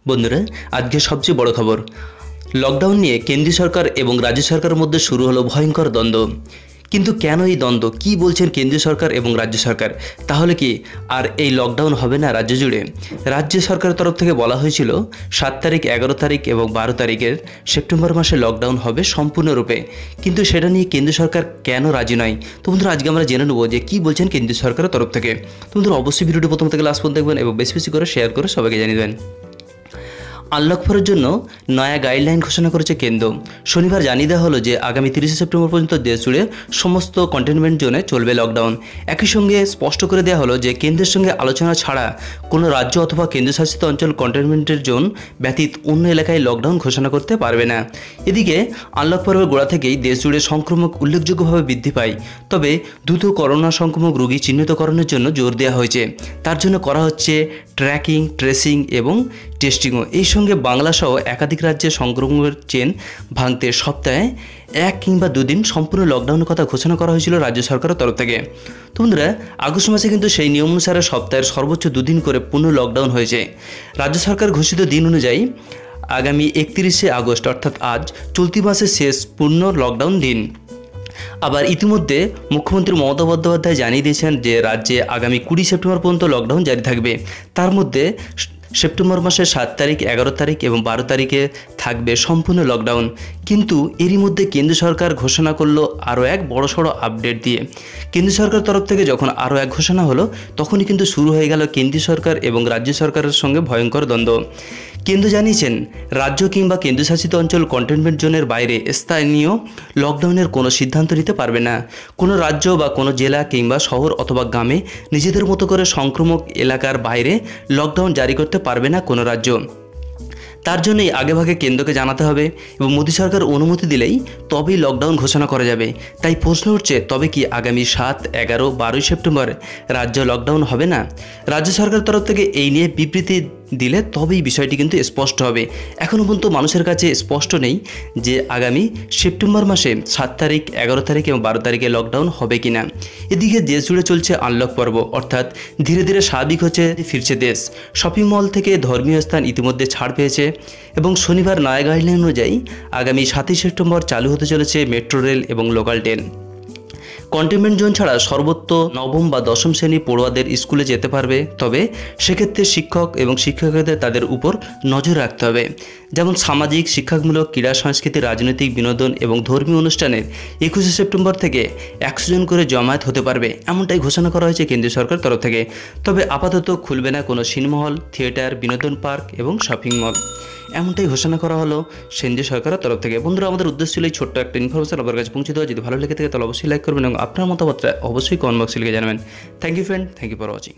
বন্ধুরা, আজকে সবচেয়ে বড় খবর, লকডাউন নিয়ে কেন্দ্রীয় সরকার এবং রাজ্য সরকারের মধ্যে শুরু হলো ভয়ঙ্কর দ্বন্দ্ব। কিন্তু কেন এই দ্বন্দ্ব, কী বলছেন কেন্দ্রীয় সরকার এবং রাজ্য সরকার? তাহলে কি আর এই লকডাউন হবে না রাজ্য জুড়ে? রাজ্য সরকারের তরফ থেকে বলা হয়েছিল 7 তারিখ, 11 তারিখ এবং 12 তারিখের সেপ্টেম্বর মাসে লকডাউন হবে সম্পূর্ণরূপে। কিন্তু সেটা নিয়ে কেন্দ্র সরকার কেন রাজি নয়? তো বন্ধুরা, আজকে আমরা জেনে নেবো যে কী বলছেন কেন্দ্রীয় সরকারের তরফ থেকে। তো বন্ধুরা, অবশ্যই ভিডিওটি প্রথম থেকে লাস্ট পর্যন্ত দেখবেন এবং বেশি বেশি করে শেয়ার করে সবাইকে জানিয়ে দেবেন। আনলক 4-এর জন্য নয়া গাইডলাইন ঘোষণা করেছে কেন্দ্র। শনিবার জানিয়ে দেওয়া হলো যে আগামী 30 সেপ্টেম্বর পর্যন্ত দেশ জুড়ে সমস্ত কন্টেনমেন্ট জোনে চলবে লকডাউন। একই সঙ্গে স্পষ্ট করে দেওয়া হলো যে কেন্দ্রের সঙ্গে আলোচনা ছাড়া কোনো রাজ্য অথবা কেন্দ্রশাসিত অঞ্চল কন্টেনমেন্টের জোন ব্যতীত অন্য এলাকায় লকডাউন ঘোষণা করতে পারবে না। এদিকে আনলক পর্বের গোড়া থেকেই দেশ জুড়ে সংক্রমক উল্লেখযোগ্যভাবে বৃদ্ধি পায়। তবে দ্রুত করোনা সংক্রমক রোগী চিহ্নিতকরণের জন্য জোর দেওয়া হয়েছে। তার জন্য করা হচ্ছে ট্র্যাকিং, ট্রেসিং এবং টেস্টিংও। এই সঙ্গে বাংলাসহ একাধিক রাজ্যে সংক্রমণের চেন ভাঙতে সপ্তাহে 1 কিংবা 2 দিন সম্পূর্ণ লকডাউনের কথা ঘোষণা করা হয়েছিল রাজ্য সরকারের তরফ থেকে। তো বন্ধুরা, আগস্ট মাসে কিন্তু সেই নিয়ম অনুসারে সপ্তাহের সর্বোচ্চ 2 দিন করে পূর্ণ লকডাউন হয়েছে। রাজ্য সরকার ঘোষিত দিন অনুযায়ী আগামী 31শে আগস্ট অর্থাৎ আজ চলতি মাসের শেষ পূর্ণ লকডাউন দিন। আবার ইতিমধ্যে মুখ্যমন্ত্রী মমতা বন্দ্যোপাধ্যায় জানিয়ে দিয়েছেন যে রাজ্যে আগামী 20 সেপ্টেম্বর পর্যন্ত লকডাউন জারি থাকবে। তার মধ্যে সেপ্টেম্বর মাসের 7 তারিখ, 11 তারিখ এবং 12 তারিখে থাকবে সম্পূর্ণ লকডাউন। কিন্তু এরই মধ্যে কেন্দ্র সরকার ঘোষণা করলো আরও এক বড়সড় আপডেট দিয়ে। কেন্দ্র সরকার তরফ থেকে যখন আরও এক ঘোষণা হলো, তখনই কিন্তু শুরু হয়ে গেল কেন্দ্রীয় সরকার এবং রাজ্য সরকারের সঙ্গে ভয়ঙ্কর দ্বন্দ্ব। কেন্দ্র জানিয়েছেন রাজ্য কিংবা কেন্দ্রশাসিত অঞ্চল কন্টেনমেন্ট জোনের বাইরে স্থানীয় লকডাউনের কোনো সিদ্ধান্ত নিতে পারবে না। কোনো রাজ্য বা কোনো জেলা কিংবা শহর অথবা গ্রামে নিজেদের মতো করে সংক্রমক এলাকার বাইরে লকডাউন জারি করতে পারবে না কোনো রাজ্য। তার জন্যই আগেভাগে কেন্দ্রকে জানাতে হবে এবং মোদী সরকার অনুমতি দিলেই তবেই লকডাউন ঘোষণা করা যাবে। তাই প্রশ্ন উঠছে, তবে কি আগামী 7, 11, 12 সেপ্টেম্বর রাজ্য লকডাউন হবে না? রাজ্য সরকারের তরফ থেকে এই নিয়ে বিবৃতি দিলে তবেই বিষয়টি কিন্তু স্পষ্ট হবে। এখনও পর্যন্ত মানুষের কাছে স্পষ্ট নেই যে আগামী সেপ্টেম্বর মাসে 7 তারিখ, 11 তারিখ এবং 12 তারিখে লকডাউন হবে কিনা। এদিকে দেশ জুড়ে চলছে আনলক পর্ব, অর্থাৎ ধীরে ধীরে স্বাভাবিক হচ্ছে ফিরছে দেশ। শপিং মল থেকে ধর্মীয় স্থান ইতিমধ্যে ছাড় পেয়েছে এবং শনিবার নয়া গাইডলাইন অনুযায়ী আগামী 7 সেপ্টেম্বর চালু হতে চলেছে মেট্রো রেল এবং লোকাল ট্রেন। কন্টেনমেন্ট জোন ছাড়া সর্বত্র নবম বা দশম শ্রেণী পড়ুয়াদের স্কুলে যেতে পারবে। তবে সেক্ষেত্রে শিক্ষক এবং শিক্ষকদের তাদের উপর নজর রাখতে হবে। যেমন সামাজিক, শিক্ষামূলক, ক্রীড়া, সংস্কৃতি, রাজনৈতিক, বিনোদন এবং ধর্মীয় অনুষ্ঠানের 21শে সেপ্টেম্বর থেকে 100 জন করে জমায়েত হতে পারবে, এমনটাই ঘোষণা করা হয়েছে কেন্দ্রীয় সরকার তরফ থেকে। তবে আপাতত খুলবে না কোনো সিনেমা হল, থিয়েটার, বিনোদন পার্ক এবং শপিং মল, এমনটাই ঘোষণা করা হলো কেন্দ্রীয় সরকারের তরফ থেকে। বন্ধুরা, আমাদের উদ্দেশ্য ছিল এই ছোট্ট একটা ইনফরমেশন আপনার কাছে পৌঁছে দেওয়া। যদি ভালো লেগে থাকে তাহলে অবশ্যই লাইক করবেন এবং আপনার মতামতটা অবশ্যই কমেন্ট বক্সে লিখে জানাবেন। Thank you friend, thank you for watching.